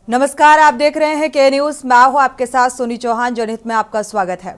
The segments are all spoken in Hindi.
नमस्कार, आप देख रहे हैं के न्यूज। मैं हूं आपके साथ सोनी चौहान। जनहित में आपका स्वागत है।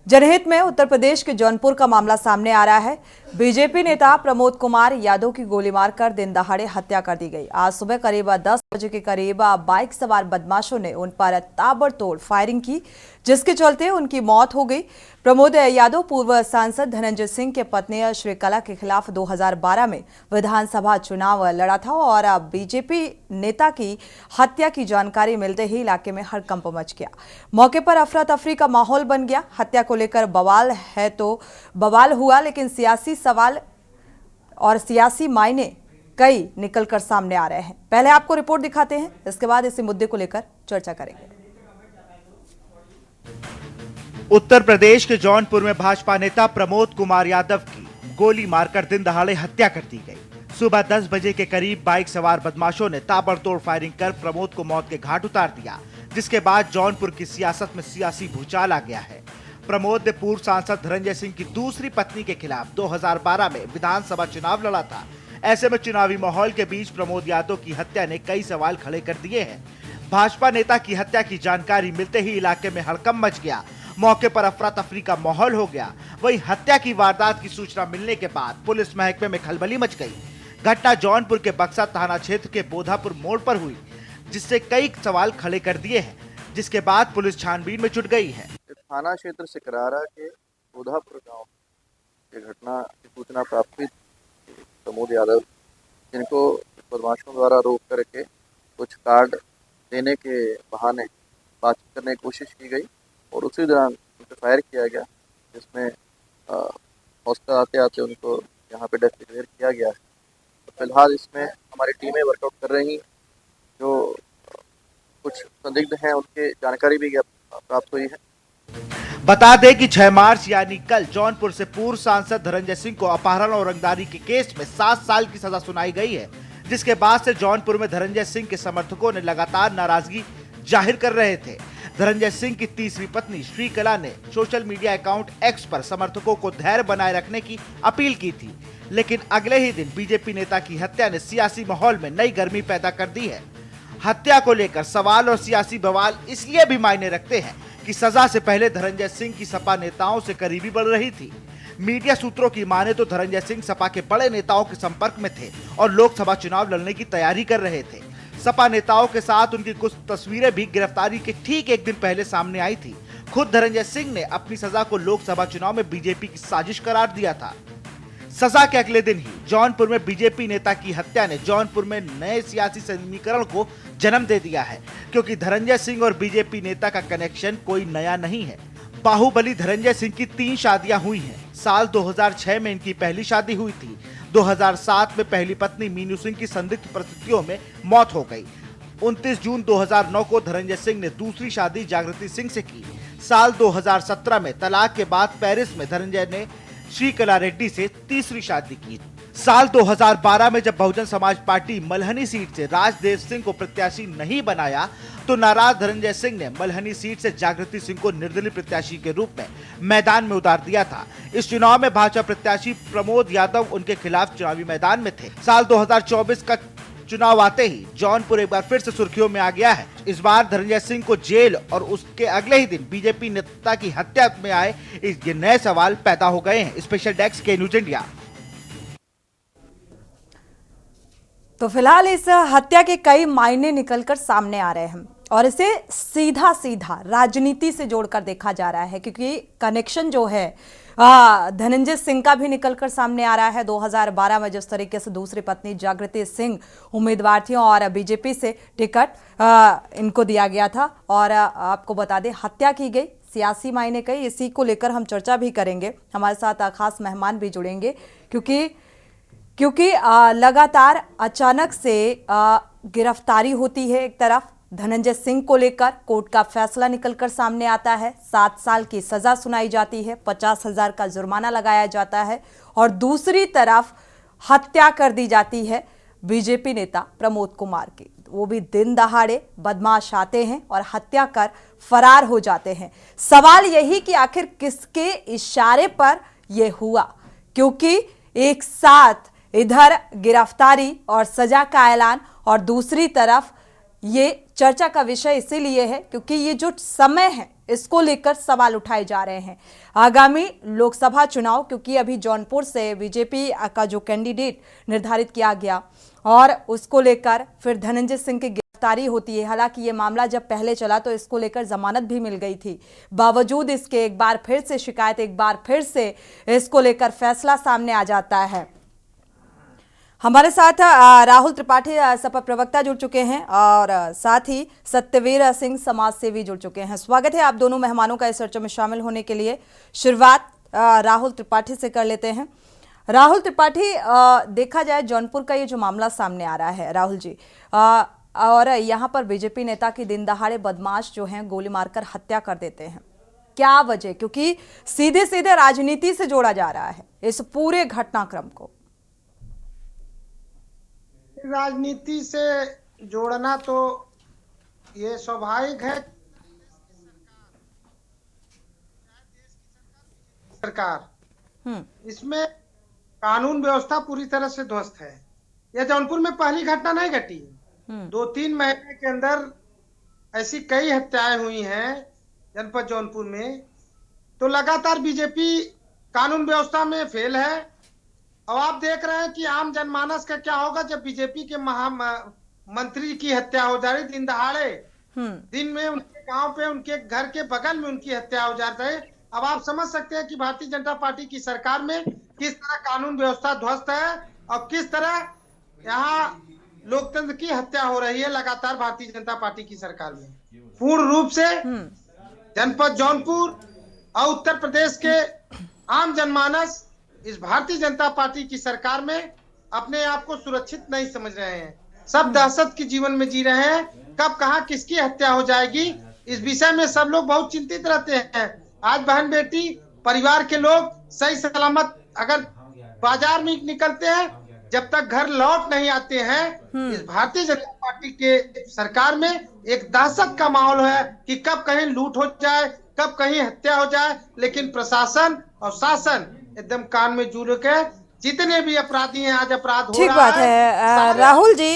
जनहित में उत्तर प्रदेश के जौनपुर का मामला सामने आ रहा है। बीजेपी नेता प्रमोद कुमार यादव की गोली मारकर दिन दहाड़े हत्या कर दी गई। आज सुबह करीब 10 बजे के करीब बाइक सवार बदमाशों ने उन पर ताबड़तोड़ फायरिंग की, जिसके चलते उनकी मौत हो गई। प्रमोद यादव पूर्व सांसद धनंजय सिंह के पत्नी श्रीकला के खिलाफ 2012 में विधानसभा चुनाव लड़ा था और बीजेपी नेता की हत्या की जानकारी मिलते ही इलाके में हड़कंप मच गया। मौके पर अफरा तफरी का माहौल बन गया। हत्या को लेकर बवाल है तो बवाल हुआ, लेकिन सियासी सवाल और सियासी मायने कई निकलकर सामने आ रहे हैं। पहले आपको रिपोर्ट दिखाते हैं, इसके बाद इसी मुद्दे को लेकर चर्चा करेंगे। उत्तर प्रदेश के जौनपुर में भाजपा नेता प्रमोद कुमार यादव की गोली मारकर दिन दहाड़े हत्या कर दी गई। सुबह 10 बजे के करीब बाइक सवार बदमाशों ने ताबड़तोड़ फायरिंग कर प्रमोद को मौत के घाट उतार दिया, जिसके बाद जौनपुर की सियासत में सियासी भूचाल आ गया है। प्रमोद ने पूर्व सांसद धनंजय सिंह की दूसरी पत्नी के खिलाफ 2012 में विधानसभा चुनाव लड़ा था। ऐसे में चुनावी माहौल के बीच प्रमोद यादव की हत्या ने कई सवाल खड़े कर दिए हैं। भाजपा नेता की हत्या की जानकारी मिलते ही इलाके में हड़कंप मच गया। मौके पर अफरा तफरी का माहौल हो गया। वहीं हत्या की वारदात की सूचना मिलने के बाद पुलिस महकमे में खलबली मच गई। घटना जौनपुर के बक्सा थाना क्षेत्र के बोधापुर मोड़ पर हुई, जिससे कई सवाल खड़े कर दिए हैं, जिसके बाद पुलिस छानबीन में जुट गई है। थाना क्षेत्र से करारा के बोधापुर गांव की घटना की सूचना प्राप्त हुई। प्रमोद यादव, जिनको बदमाशों द्वारा रोक करके कुछ कार्ड देने के बहाने बातचीत करने की कोशिश की गई और उसी दौरान उन पर फायर किया गया, जिसमें हॉस्पिटल आते आते उनको यहाँ पे डेथ डिक्लेयर किया गया है। तो फिलहाल इसमें हमारी टीमें वर्कआउट कर रही, जो कुछ संदिग्ध हैं उनकी जानकारी भी प्राप्त हुई है। बता दें कि 6 मार्च यानी कल जौनपुर से पूर्व सांसद धनंजय सिंह को अपहरण और रंगदारी के केस में 7 साल की सजा सुनाई गई है, जिसके बाद से जौनपुर में धनंजय सिंह के समर्थकों ने लगातार नाराजगी जाहिर कर रहे थे। धनंजय सिंह की तीसरी पत्नी श्रीकला ने सोशल मीडिया अकाउंट एक्स पर समर्थकों को धैर्य बनाए रखने की अपील की थी, लेकिन अगले ही दिन बीजेपी नेता की हत्या ने सियासी माहौल में नई गर्मी पैदा कर दी है। हत्या को लेकर सवाल और सियासी बवाल इसलिए भी मायने रखते हैं कि सजा से पहले धनंजय सिंह की सपा नेताओं से करीबी बढ़ रही थी। मीडिया सूत्रों की माने तो धनंजय सिंह सपा के बड़े नेताओं के संपर्क में थे और लोकसभा चुनाव लड़ने की तैयारी कर रहे थे। सपा नेताओं के साथ उनकी कुछ तस्वीरें भी गिरफ्तारी के ठीक एक दिन पहले सामने आई थी। खुद धनंजय सिंह ने अपनी सजा को लोकसभा चुनाव में बीजेपी की साजिश करार दिया था। सजा के अगले दिन ही जौनपुर में बीजेपी नेता की हत्या ने जौनपुर में नए सियासी समीकरण को जन्म दे दिया है, क्योंकि धनंजय सिंह और बीजेपी नेता का कनेक्शन कोई नया नहीं है। बाहुबली धनंजय सिंह की 3 शादियां हुई हैं। साल 2006 में इनकी पहली शादी हुई थी। 2007 में पहली पत्नी मीनू सिंह की संदिग्ध परिस्थितियों में मौत हो गई। 29 जून 2009 को धनंजय सिंह ने दूसरी शादी जागृति सिंह से की। साल 2017 में तलाक के बाद पेरिस में धनंजय ने श्रीकला रेड्डी से तीसरी शादी की। साल 2012 में जब बहुजन समाज पार्टी मल्हनी सीट से राजदेव सिंह को प्रत्याशी नहीं बनाया, तो नाराज धनंजय सिंह ने मल्हनी सीट से जागृति सिंह को निर्दलीय प्रत्याशी के रूप में मैदान में उतार दिया था। इस चुनाव में भाजपा प्रत्याशी प्रमोद यादव उनके खिलाफ चुनावी मैदान में थे। साल 2024 का चुनाव आते ही जौनपुर एक बार फिर से सुर्खियों में आ गया है। इस बार धनंजय सिंह को जेल और उसके अगले ही दिन बीजेपी नेता की हत्या में आए ये नए सवाल पैदा हो गए हैं। स्पेशल डेस्क के न्यूज इंडिया। तो फिलहाल इस हत्या के कई मायने निकलकर सामने आ रहे हैं और इसे सीधा सीधा राजनीति से जोड़कर देखा जा रहा है, क्योंकि कनेक्शन जो है धनंजय सिंह का भी निकलकर सामने आ रहा है। 2012 में जिस तरीके से दूसरी पत्नी जागृति सिंह उम्मीदवार थी और बीजेपी से टिकट इनको दिया गया था, और आपको बता दें हत्या की गई। सियासी मायने कई, इसी को लेकर हम चर्चा भी करेंगे। हमारे साथ खास मेहमान भी जुड़ेंगे, क्योंकि लगातार अचानक से गिरफ्तारी होती है। एक तरफ धनंजय सिंह को लेकर कोर्ट का फैसला निकलकर सामने आता है, 7 साल की सजा सुनाई जाती है, 50,000 का जुर्माना लगाया जाता है, और दूसरी तरफ हत्या कर दी जाती है बीजेपी नेता प्रमोद कुमार की। वो भी दिन दहाड़े बदमाश आते हैं और हत्या कर फरार हो जाते हैं। सवाल यही कि आखिर किसके इशारे पर यह हुआ, क्योंकि एक साथ इधर गिरफ्तारी और सजा का ऐलान और दूसरी तरफ ये चर्चा का विषय इसीलिए है क्योंकि ये जो समय है इसको लेकर सवाल उठाए जा रहे हैं। आगामी लोकसभा चुनाव, क्योंकि अभी जौनपुर से बीजेपी का जो कैंडिडेट निर्धारित किया गया और उसको लेकर फिर धनंजय सिंह की गिरफ्तारी होती है। हालांकि ये मामला जब पहले चला तो इसको लेकर जमानत भी मिल गई थी, बावजूद इसके एक बार फिर से शिकायत, एक बार फिर से इसको लेकर फैसला सामने आ जाता है। हमारे साथ राहुल त्रिपाठी सपा प्रवक्ता जुड़ चुके हैं और साथ ही सत्यवीर सिंह समाज सेवी जुड़ चुके हैं। स्वागत है आप दोनों मेहमानों का इस चर्चा में शामिल होने के लिए। शुरुआत राहुल त्रिपाठी से कर लेते हैं। राहुल त्रिपाठी, देखा जाए जौनपुर का ये जो मामला सामने आ रहा है राहुल जी, और यहाँ पर बीजेपी नेता की दिन दहाड़े बदमाश जो हैं गोली मारकर हत्या कर देते हैं, क्या वजह? क्योंकि सीधे सीधे राजनीति से जोड़ा जा रहा है इस पूरे घटनाक्रम को। राजनीति से जोड़ना तो ये स्वाभाविक है। सरकार इसमें कानून व्यवस्था पूरी तरह से ध्वस्त है। यह जौनपुर में पहली घटना नहीं घटी है। 2-3 महीने के अंदर ऐसी कई हत्याएं हुई हैं जनपद जौनपुर में। तो लगातार बीजेपी कानून व्यवस्था में फेल है। अब आप देख रहे हैं कि आम जनमानस का क्या होगा जब बीजेपी के मंत्री की हत्या हो जा रही दिन दहाड़े, दिन में उनके गांव पे, उनके घर के बगल में उनकी हत्या हो जाती है। अब आप समझ सकते हैं कि भारतीय जनता पार्टी की सरकार में किस तरह कानून व्यवस्था ध्वस्त है और किस तरह यहाँ लोकतंत्र की हत्या हो रही है लगातार भारतीय जनता पार्टी की सरकार में। पूर्ण रूप से जनपद जौनपुर और उत्तर प्रदेश के आम जनमानस इस भारतीय जनता पार्टी की सरकार में अपने आप को सुरक्षित नहीं समझ रहे हैं। सब दहशत के जीवन में जी रहे हैं। कब कहां किसकी हत्या हो जाएगी इस विषय में सब लोग बहुत चिंतित रहते हैं। आज बहन बेटी परिवार के लोग सही सलामत अगर बाजार में निकलते हैं, जब तक घर लौट नहीं आते हैं, इस भारतीय जनता पार्टी के सरकार में एक दहशत का माहौल है कि कब कहीं लूट हो जाए, कब कहीं हत्या हो जाए। लेकिन प्रशासन और शासन एकदम कान में जू के जितने भी अपराधी हैं आज अपराध हो रहा है। ठीक बात है राहुल जी,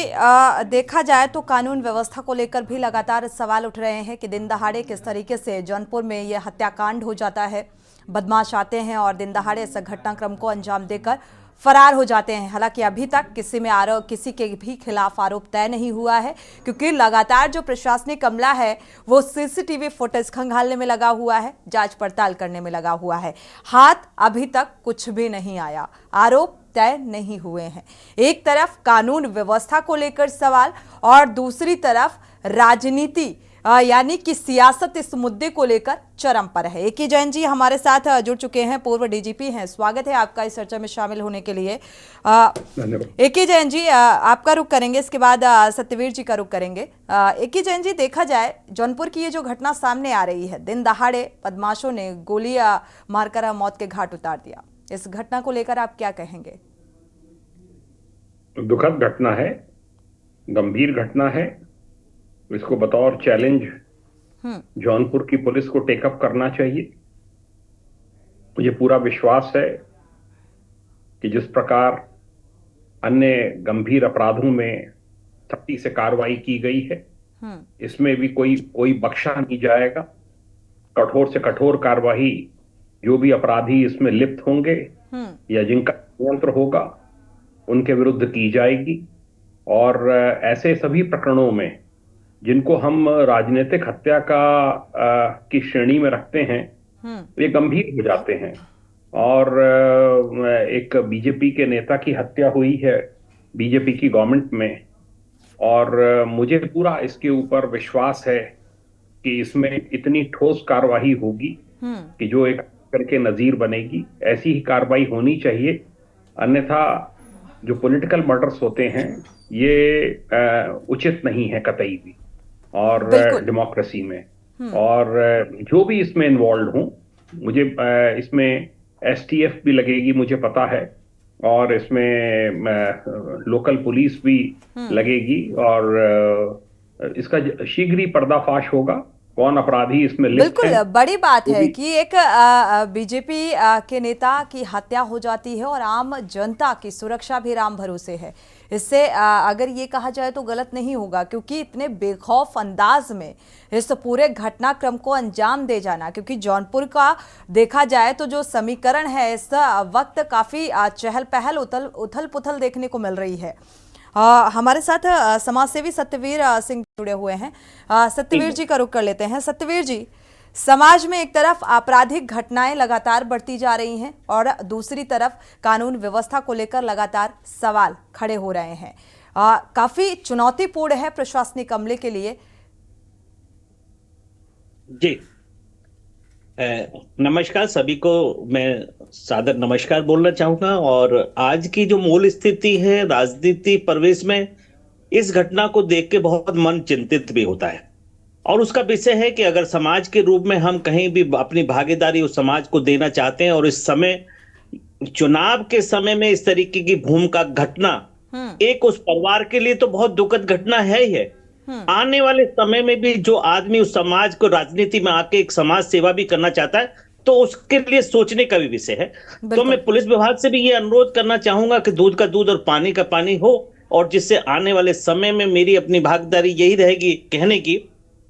देखा जाए तो कानून व्यवस्था को लेकर भी लगातार सवाल उठ रहे हैं कि दिन दहाड़े किस तरीके से जौनपुर में यह हत्याकांड हो जाता है। बदमाश आते हैं और दिन दहाड़े इस घटनाक्रम को अंजाम देकर फरार हो जाते हैं। हालांकि अभी तक किसी के भी खिलाफ आरोप तय नहीं हुआ है, क्योंकि लगातार जो प्रशासनिक अमला है वो सीसीटीवी फुटेज खंगालने में लगा हुआ है, जांच पड़ताल करने में लगा हुआ है। हाथ अभी तक कुछ भी नहीं आया, आरोप तय नहीं हुए हैं। एक तरफ कानून व्यवस्था को लेकर सवाल और दूसरी तरफ राजनीति यानी कि सियासत इस मुद्दे को लेकर चरम पर है। एके जैन जी हमारे साथ जुड़ चुके हैं, पूर्व डीजीपी हैं। स्वागत है आपका इस चर्चा में शामिल होने के लिए। एके जैन जी आपका रुख करेंगे, इसके बाद सत्यवीर जी का रुख करेंगे। एके जैन जी, देखा जाए जौनपुर की ये जो घटना सामने आ रही है, दिन दहाड़े बदमाशों ने गोली मारकर मौत के घाट उतार दिया, इस घटना को लेकर आप क्या कहेंगे? दुखद घटना है, गंभीर घटना है। इसको बतौर चैलेंज जौनपुर की पुलिस को टेकअप करना चाहिए। मुझे पूरा विश्वास है कि जिस प्रकार अन्य गंभीर अपराधों में सख्ती से कार्रवाई की गई है, इसमें भी कोई बख्शा नहीं जाएगा। कठोर से कठोर कार्रवाई जो भी अपराधी इसमें लिप्त होंगे या जिनका यंत्र होगा उनके विरुद्ध की जाएगी। और ऐसे सभी प्रकरणों में जिनको हम राजनीतिक हत्या की श्रेणी में रखते हैं, ये गंभीर हो जाते हैं। और एक बीजेपी के नेता की हत्या हुई है बीजेपी की गवर्नमेंट में, और मुझे पूरा इसके ऊपर विश्वास है कि इसमें इतनी ठोस कार्रवाई होगी कि जो एक करके नजीर बनेगी। ऐसी ही कार्रवाई होनी चाहिए, अन्यथा जो पॉलिटिकल मर्डर्स होते हैं ये उचित नहीं है कतई भी और डेमोक्रेसी में। और जो भी इसमें इन्वॉल्व हों, मुझे इसमें एसटीएफ भी लगेगी, मुझे पता है, और इसमें लोकल पुलिस भी लगेगी, और इसका शीघ्र ही पर्दाफाश होगा कौन अपराधी इसमें लिप्त बिल्कुल है। बड़ी बात वो है भी कि एक बीजेपी के नेता की हत्या हो जाती है और आम जनता की सुरक्षा भी राम भरोसे है। इससे अगर ये कहा जाए तो गलत नहीं होगा, क्योंकि इतने बेखौफ अंदाज में इस पूरे घटनाक्रम को अंजाम दे जाना, क्योंकि जौनपुर का देखा जाए तो जो समीकरण है इस वक्त काफी चहल पहल उथल पुथल देखने को मिल रही है। हमारे साथ समाजसेवी सत्यवीर सिंह जुड़े हुए हैं। सत्यवीर जी का रुख कर लेते हैं। सत्यवीर जी, समाज में एक तरफ आपराधिक घटनाएं लगातार बढ़ती जा रही हैं और दूसरी तरफ कानून व्यवस्था को लेकर लगातार सवाल खड़े हो रहे हैं। काफी चुनौतीपूर्ण है प्रशासनिक अमले के लिए। जी नमस्कार सभी को, मैं सादर नमस्कार बोलना चाहूंगा। और आज की जो मूल स्थिति है राजनीति परिवेश में, इस घटना को देख के बहुत मन चिंतित भी होता है। और उसका विषय है कि अगर समाज के रूप में हम कहीं भी अपनी भागीदारी उस समाज को देना चाहते हैं, और इस समय चुनाव के समय में इस तरीके की भूमिका घटना एक उस परिवार के लिए तो बहुत दुखद घटना है ही है। आने वाले समय में भी जो आदमी उस समाज को राजनीति में आके एक समाज सेवा भी करना चाहता है, तो उसके लिए सोचने का भी विषय है। तो मैं पुलिस विभाग से भी ये अनुरोध करना चाहूंगा कि दूध का दूध और पानी का पानी हो, और जिससे आने वाले समय में मेरी अपनी भागीदारी यही रहेगी कहने की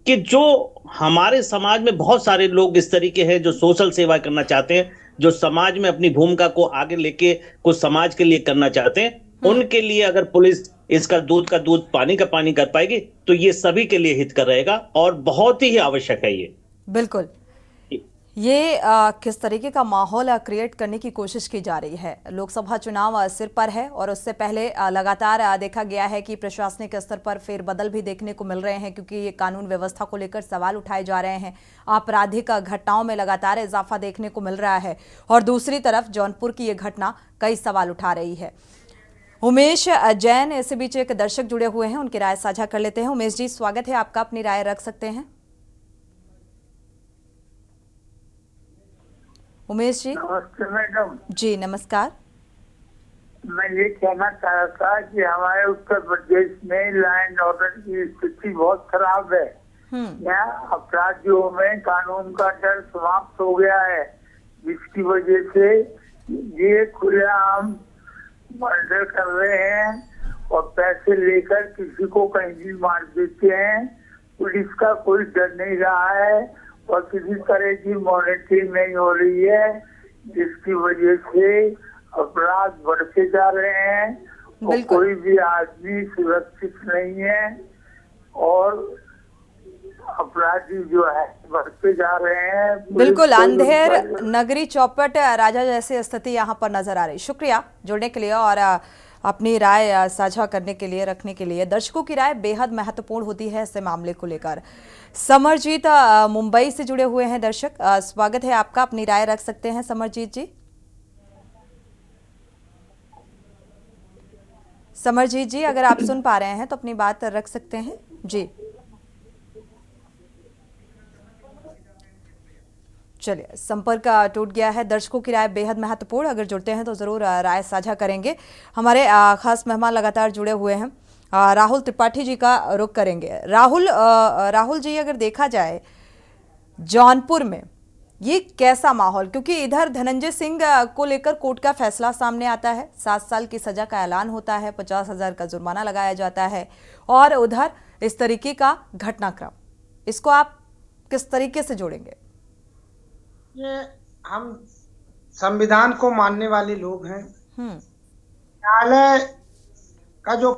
कि जो हमारे समाज में बहुत सारे लोग इस तरीके हैं जो सोशल सेवा करना चाहते हैं, जो समाज में अपनी भूमिका को आगे लेके कुछ समाज के लिए करना चाहते हैं, उनके लिए अगर पुलिस इसका दूध का दूध पानी का पानी कर पाएगी तो ये सभी के लिए हितकर रहेगा और बहुत ही आवश्यक है ये। बिल्कुल, ये किस तरीके का माहौल क्रिएट करने की कोशिश की जा रही है। लोकसभा चुनाव सिर पर है और उससे पहले लगातार देखा गया है कि प्रशासनिक स्तर पर फेरबदल भी देखने को मिल रहे हैं, क्योंकि ये कानून व्यवस्था को लेकर सवाल उठाए जा रहे हैं। आपराधिक घटनाओं में लगातार इजाफा देखने को मिल रहा है और दूसरी तरफ जौनपुर की ये घटना कई सवाल उठा रही है। उमेश जैन इस बीच एक दर्शक जुड़े हुए हैं, उनकी राय साझा कर लेते हैं। उमेश जी, स्वागत है आपका, अपनी राय रख सकते हैं। उमेश जी। नमस्ते मैडम जी। नमस्कार। मैं ये कहना चाह रहा था कि हमारे उत्तर प्रदेश में लॉ एंड ऑर्डर की स्थिति बहुत खराब है। यहाँ अपराधियों में कानून का डर समाप्त हो गया है, जिसकी वजह से ये खुलेआम मर्डर कर रहे हैं और पैसे लेकर किसी को कहीं भी मार देते हैं। पुलिस का कोई डर नहीं रहा है और किसी तरह की मॉनिटरिंग नहीं हो रही है, जिसकी वजह से अपराध बढ़ते जा रहे हैं और कोई भी आदमी सुरक्षित नहीं है और अपराधी जो है बढ़ते जा रहे हैं। बिल्कुल, अंधेर नगरी चौपट राजा जैसी स्थिति यहाँ पर नजर आ रही। शुक्रिया जुड़ने के लिए और अपनी राय साझा करने के लिए, रखने के लिए। दर्शकों की राय बेहद महत्वपूर्ण होती है ऐसे मामले को लेकर। समरजीत मुंबई से जुड़े हुए हैं दर्शक, स्वागत है आपका, अपनी राय रख सकते हैं समरजीत जी। समरजीत जी, अगर आप सुन पा रहे हैं तो अपनी बात रख सकते हैं जी। चलिए, संपर्क टूट गया है। दर्शकों की राय बेहद महत्वपूर्ण, अगर जुड़ते हैं तो जरूर राय साझा करेंगे। हमारे खास मेहमान लगातार जुड़े हुए हैं, राहुल त्रिपाठी जी का रुख करेंगे। राहुल जी, अगर देखा जाए जौनपुर में ये कैसा माहौल, क्योंकि इधर धनंजय सिंह को लेकर कोर्ट का फैसला सामने आता है, 7 साल की सजा का ऐलान होता है, 50,000 का जुर्माना लगाया जाता है, और उधर इस तरीके का घटनाक्रम, इसको आप किस तरीके से जोड़ेंगे? ये हम संविधान को मानने वाले लोग हैं। न्यायालय का जो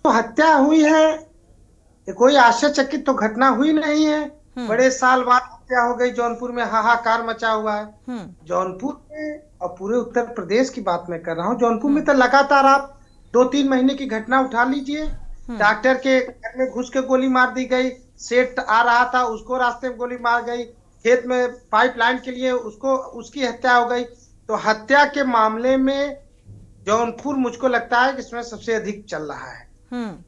हत्या हुई है, ये कोई आश्चर्यचकित तो घटना हुई नहीं है। बड़े साल बाद हत्या हो गई, जौनपुर में हाहाकार मचा हुआ है। जौनपुर में और पूरे उत्तर प्रदेश की बात मैं कर रहा हूँ। जौनपुर में तो लगातार आप 2-3 महीने की घटना उठा लीजिए। डॉक्टर के घर में घुस के गोली मार दी गई, सेठ आ रहा था उसको रास्ते में गोली मार गई, खेत में पाइपलाइन के लिए उसकी हत्या हो गई। तो हत्या के मामले में जौनपुर मुझको लगता है कि इसमें सबसे अधिक चल रहा है।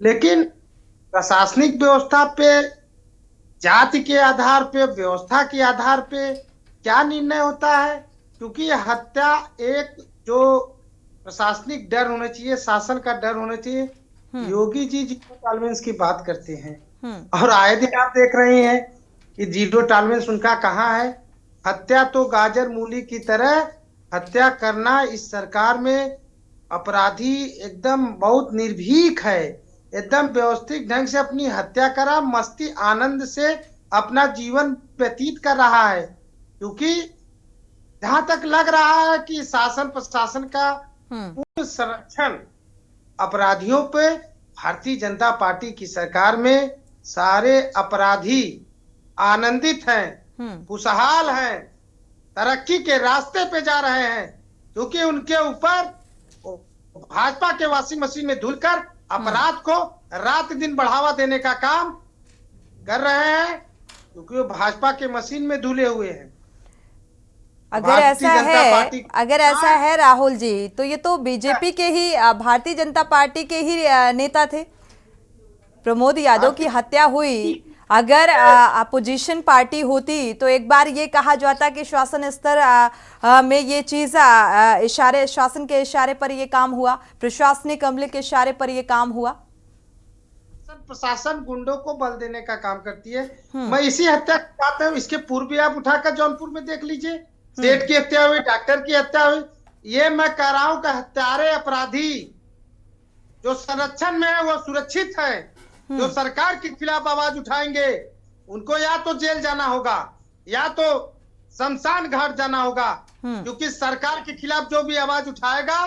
लेकिन प्रशासनिक व्यवस्था पे, जाति के आधार पे, व्यवस्था के आधार पे क्या निर्णय होता है, क्योंकि हत्या एक जो प्रशासनिक डर होना चाहिए, शासन का डर होना चाहिए। योगी जी जीरो टॉलरेंस की बात करते हैं और आए दिन आप देख रहे हैं कि जीरो टॉलरेंस उनका कहाँ है। हत्या तो गाजर मूली की तरह हत्या करना इस सरकार में अपराधी एकदम बहुत निर्भीक है, एकदम व्यवस्थित ढंग से अपनी हत्या करा, मस्ती आनंद से अपना जीवन व्यतीत कर रहा है। क्योंकि जहां तक लग रहा है कि शासन प्रशासन का पूर्ण संरक्षण अपराधियों पे, भारतीय जनता पार्टी की सरकार में सारे अपराधी आनंदित हैं, खुशहाल हैं, तरक्की के रास्ते पे जा रहे हैं, क्योंकि उनके ऊपर भाजपा के वॉशिंग मशीन में धुलकर अपराध को रात दिन बढ़ावा देने का काम कर रहे हैं, क्योंकि वो भाजपा के मशीन में धुले हुए हैं। अगर ऐसा है राहुल जी, तो ये तो बीजेपी के ही, भारतीय जनता पार्टी के ही नेता थे। प्रमोद यादव की हत्या हुई, अगर अपोजिशन पार्टी होती तो एक बार ये कहा जाता कि शासन स्तर में ये चीज इशारे, शासन के इशारे पर ये काम हुआ, प्रशासनिक अमले के इशारे पर ये काम हुआ। प्रशासन गुंडों को बल देने का काम करती है। मैं इसी हत्या की बात है, इसके पूर्व भी आप उठाकर जौनपुर में देख लीजिए, सेठ की हत्या हुई, डॉक्टर की हत्या हुई। ये मैं कह रहा हूं कि हत्यारे अपराधी जो संरक्षण में है वो सुरक्षित है, जो सरकार के खिलाफ आवाज उठाएंगे उनको या तो जेल जाना होगा या तो शमशान घाट जाना होगा, क्योंकि सरकार के खिलाफ जो भी आवाज उठाएगा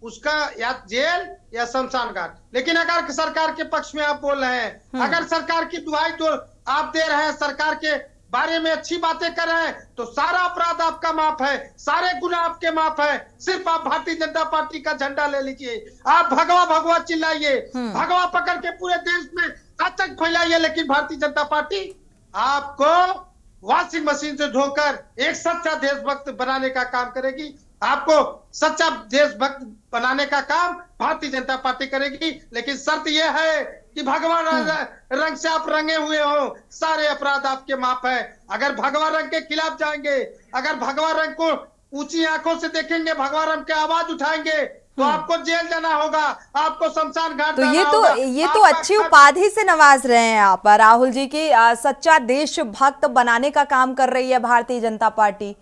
उसका या जेल या शमशान घाट। लेकिन अगर सरकार के पक्ष में आप बोल रहे हैं, अगर सरकार की दुहाई तो आप दे रहे हैं, सरकार के बारे में अच्छी बातें कर रहे हैं, तो सारा अपराध आपका माफ है, सारे गुनाह आपके माफ है। सिर्फ आप भारतीय जनता पार्टी का झंडा ले लीजिए, आप भगवा भगवा चिल्लाइए, भगवा पकड़ के पूरे देश में आतंक फैलाइए, लेकिन भारतीय जनता पार्टी आपको वॉशिंग मशीन से धोकर एक सच्चा देशभक्त बनाने का काम करेगी। आपको सच्चा देशभक्त बनाने का काम भारतीय जनता पार्टी करेगी, लेकिन शर्त यह है कि भगवान रंग से आप रंगे हुए हो, सारे अपराध आपके माफ है। अगर भगवा रंग के खिलाफ जाएंगे, अगर भगवा रंग को ऊंची आंखों से देखेंगे, भगवा रंग के आवाज उठाएंगे, तो आपको जेल जाना होगा, आपको शमशान घाट जाना होगा। ये तो अच्छी उपाधि से नवाज रहे हैं आप राहुल जी की सच्चा देशभक्त बनाने का काम कर रही है भारतीय जनता पार्टी।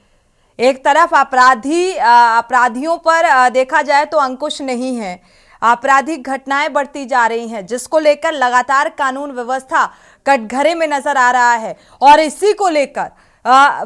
एक तरफ अपराधियों पर देखा जाए तो अंकुश नहीं है, आपराधिक घटनाएं बढ़ती जा रही हैं, जिसको लेकर लगातार कानून व्यवस्था कटघरे में नजर आ रहा है और इसी को लेकर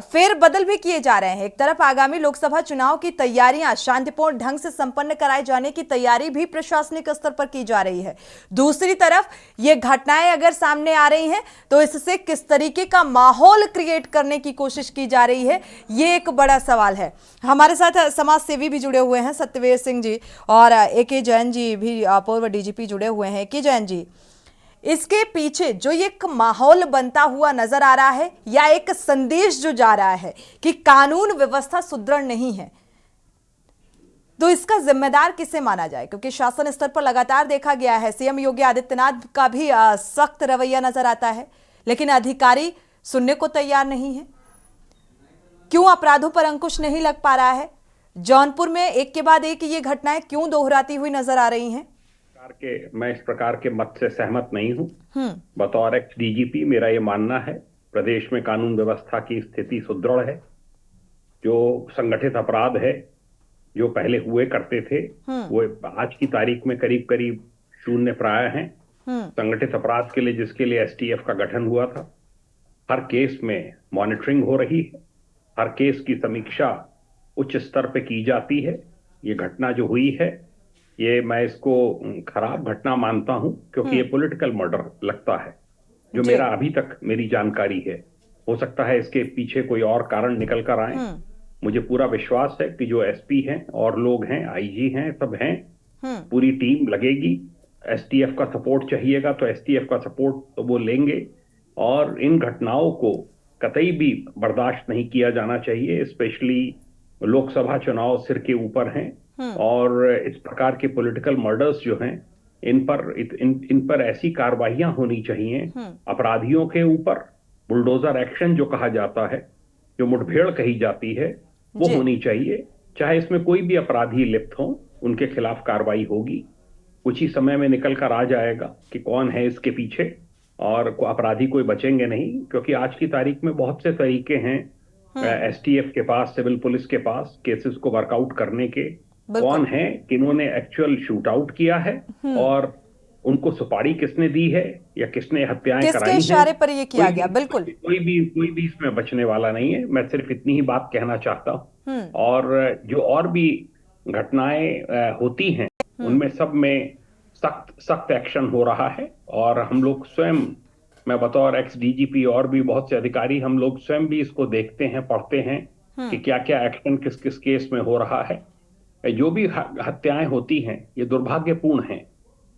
फेर बदल भी किए जा रहे हैं। एक तरफ आगामी लोकसभा चुनाव की तैयारियां शांतिपूर्ण ढंग से संपन्न कराए जाने की तैयारी भी प्रशासनिक स्तर पर की जा रही है, दूसरी तरफ ये घटनाएं अगर सामने आ रही हैं तो इससे किस तरीके का माहौल क्रिएट करने की कोशिश की जा रही है, ये एक बड़ा सवाल है। हमारे साथ समाज सेवी भी जुड़े हुए हैं, सत्यवीर सिंह जी और ए.के. जैन जी भी, पूर्व डीजीपी जुड़े हुए हैं। ए.के. जैन जी, इसके पीछे जो एक माहौल बनता हुआ नजर आ रहा है या एक संदेश जो जा रहा है कि कानून व्यवस्था सुदृढ़ नहीं है, तो इसका जिम्मेदार किसे माना जाए? क्योंकि शासन स्तर पर लगातार देखा गया है, सीएम योगी आदित्यनाथ का भी सख्त रवैया नजर आता है, लेकिन अधिकारी सुनने को तैयार नहीं है। क्यों अपराधों पर अंकुश नहीं लग पा रहा है? जौनपुर में एक के बाद एक ये घटनाएं क्यों दोहराती हुई नजर आ रही हैं? मैं इस प्रकार के मत से सहमत नहीं हूं। बतौर एक्स डीजीपी मेरा ये मानना है, प्रदेश में कानून व्यवस्था की स्थिति सुदृढ़ है। जो संगठित अपराध है जो पहले हुए करते थे वो आज की तारीख में करीब करीब शून्य प्राय हैं। संगठित अपराध के लिए जिसके लिए एसटीएफ का गठन हुआ था, हर केस में मॉनिटरिंग हो रही है, हर केस की समीक्षा उच्च स्तर पे की जाती है। ये घटना जो हुई है, ये मैं इसको खराब घटना मानता हूं, क्योंकि ये पॉलिटिकल मर्डर लगता है, जो मेरा अभी तक मेरी जानकारी है। हो सकता है इसके पीछे कोई और कारण निकल कर आए। मुझे पूरा विश्वास है कि जो एसपी हैं और लोग हैं, आईजी हैं, सब हैं, पूरी टीम लगेगी। एसटीएफ का सपोर्ट चाहिएगा तो एसटीएफ का सपोर्ट तो वो लेंगे, और इन घटनाओं को कतई भी बर्दाश्त नहीं किया जाना चाहिए। स्पेशली लोकसभा चुनाव सिर के ऊपर हैं और इस प्रकार के पॉलिटिकल मर्डर्स जो हैं, इन पर ऐसी कार्रवाइयां होनी चाहिए। अपराधियों के ऊपर बुलडोजर एक्शन जो कहा जाता है, जो मुठभेड़ कही जाती है, वो होनी चाहिए। चाहे इसमें कोई भी अपराधी लिप्त हो, उनके खिलाफ कार्रवाई होगी। कुछ ही समय में निकल कर आ जाएगा कि कौन है इसके पीछे, और अपराधी कोई बचेंगे नहीं, क्योंकि आज की तारीख में बहुत से तरीके हैं एसटीएफ के पास, सिविल पुलिस के पास केसेस को वर्कआउट करने के। कौन है, किन्होंने एक्चुअल शूट आउट किया है और उनको सुपारी किसने दी है या किसने हत्याएं कराई किसके हैं, इशारे पर ये किया गया। बिल्कुल कोई भी इसमें बचने वाला नहीं है। मैं सिर्फ इतनी ही बात कहना चाहता हूँ। और जो और भी घटनाएं होती हैं उनमें सब में सख्त एक्शन हो रहा है, और हम लोग स्वयं, मैं बतौर एक्स डीजीपी और भी बहुत से अधिकारी, हम लोग स्वयं भी इसको देखते हैं, पढ़ते हैं कि क्या क्या एक्शन किस किस केस में हो रहा है। जो भी हत्याएं होती हैं ये दुर्भाग्यपूर्ण हैं,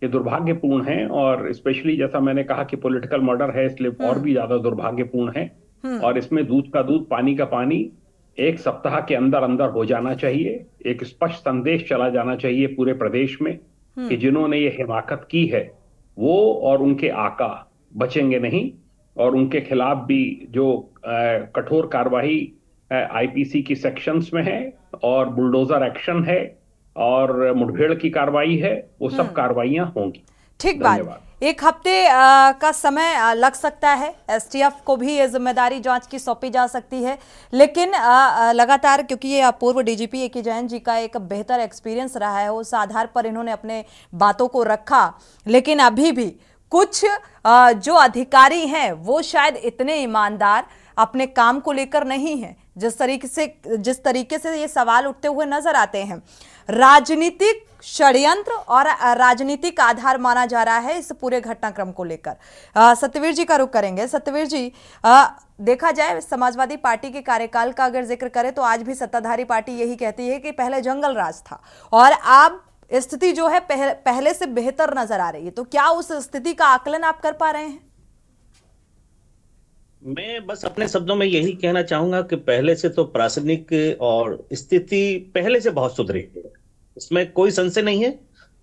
ये दुर्भाग्यपूर्ण हैं, और स्पेशली जैसा मैंने कहा कि पॉलिटिकल मर्डर है, इसलिए और भी ज्यादा दुर्भाग्यपूर्ण है। और इसमें दूध का दूध पानी का पानी 1 सप्ताह के अंदर अंदर हो जाना चाहिए। एक स्पष्ट संदेश चला जाना चाहिए पूरे प्रदेश में कि जिन्होंने ये हिमाकत की है वो और उनके आका बचेंगे नहीं, और उनके खिलाफ भी जो कठोर कार्रवाई आईपीसी की सेक्शंस में है, और बुलडोजर एक्शन है, और मुठभेड़ की कार्रवाई है, वो सब कार्रवाइयां होंगी। ठीक बात। 1 हफ्ते का समय लग सकता है, एसटीएफ को भी ये जिम्मेदारी जांच की सौंपी जा सकती है, लेकिन लगातार, क्योंकि ये पूर्व डीजीपी ए.के. जैन जी का एक बेहतर एक्सपीरियंस रहा है, उस आधार पर इन्होंने अपने बातों को रखा। लेकिन अभी भी कुछ जो अधिकारी हैं वो शायद इतने ईमानदार अपने काम को लेकर नहीं है, जिस तरीके से ये सवाल उठते हुए नजर आते हैं। राजनीतिक षड्यंत्र और राजनीतिक आधार माना जा रहा है इस पूरे घटनाक्रम को लेकर। सत्यवीर जी का रुख करेंगे। सत्यवीर जी, देखा जाए समाजवादी पार्टी के कार्यकाल का अगर जिक्र करें तो आज भी सत्ताधारी पार्टी यही कहती है कि पहले जंगल राज था, और अब स्थिति जो है पहले से बेहतर नजर आ रही है। तो क्या उस स्थिति का आकलन आप कर पा रहे हैं? मैं बस अपने शब्दों में यही कहना चाहूंगा कि पहले से तो प्रासंगिक और स्थिति पहले से बहुत सुधरी है, इसमें कोई संशय नहीं है।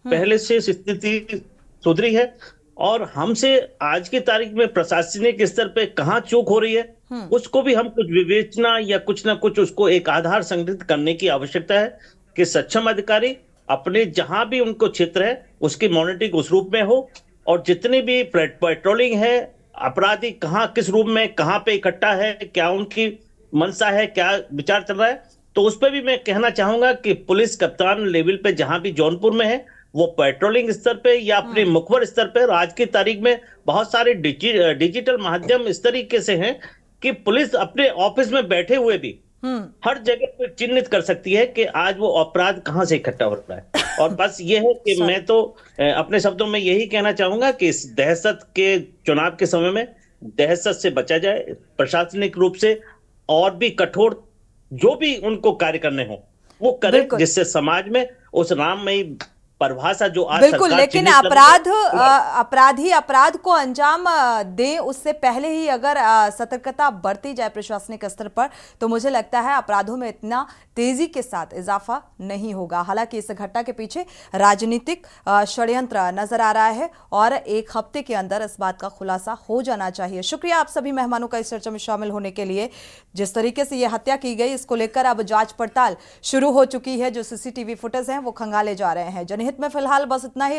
पहले से स्थिति सुधरी है, और हमसे आज की तारीख में प्रशासनिक स्तर पे कहाँ चूक हो रही है उसको भी हम कुछ विवेचना या कुछ ना कुछ उसको एक आधार संगठित करने की आवश्यकता है कि सक्षम अधिकारी अपने जहां भी उनको क्षेत्र है उसकी मॉनिटरिंग उस रूप में हो, और जितनी भी पेट्रोलिंग है, अपराधी कहाँ किस रूप में कहाँ पे इकट्ठा है, क्या उनकी मंशा है, क्या विचार चल रहा है, तो उस पर भी मैं कहना चाहूंगा कि पुलिस कप्तान लेवल पे जहां भी जौनपुर में है वो पेट्रोलिंग स्तर पे या अपने मुखबर स्तर पे, आज की तारीख में बहुत सारे डिजिटल माध्यम इस तरीके से हैं कि पुलिस अपने ऑफिस में बैठे हुए भी हर जगह पे चिन्हित कर सकती है कि आज वो अपराध कहां से इकट्ठा हो रहा है। और बस ये है कि मैं तो अपने शब्दों में यही कहना चाहूंगा कि इस दहशत के चुनाव के समय में दहशत से बचा जाए, प्रशासनिक रूप से और भी कठोर जो भी उनको कार्य करने हो वो करें, जिससे समाज में उस राममयी परिभाषा जो आज बिल्कुल, लेकिन अपराधी अपराध को अंजाम दे उससे पहले ही अगर सतर्कता बरती जाए प्रशासनिक स्तर पर, तो मुझे लगता है अपराधों में इतना तेजी के साथ इजाफा नहीं होगा। हालांकि इस घटना के पीछे राजनीतिक षड्यंत्र नजर आ रहा है, और 1 हफ्ते के अंदर इस बात का खुलासा हो जाना चाहिए। शुक्रिया आप सभी मेहमानों का इस चर्चा में शामिल होने के लिए। जिस तरीके से यह हत्या की गई, इसको लेकर अब जांच पड़ताल शुरू हो चुकी है। जो सीसीटीवी फुटेज हैं वो खंगाले जा रहे हैं। जनहित में फिलहाल बस इतना ही।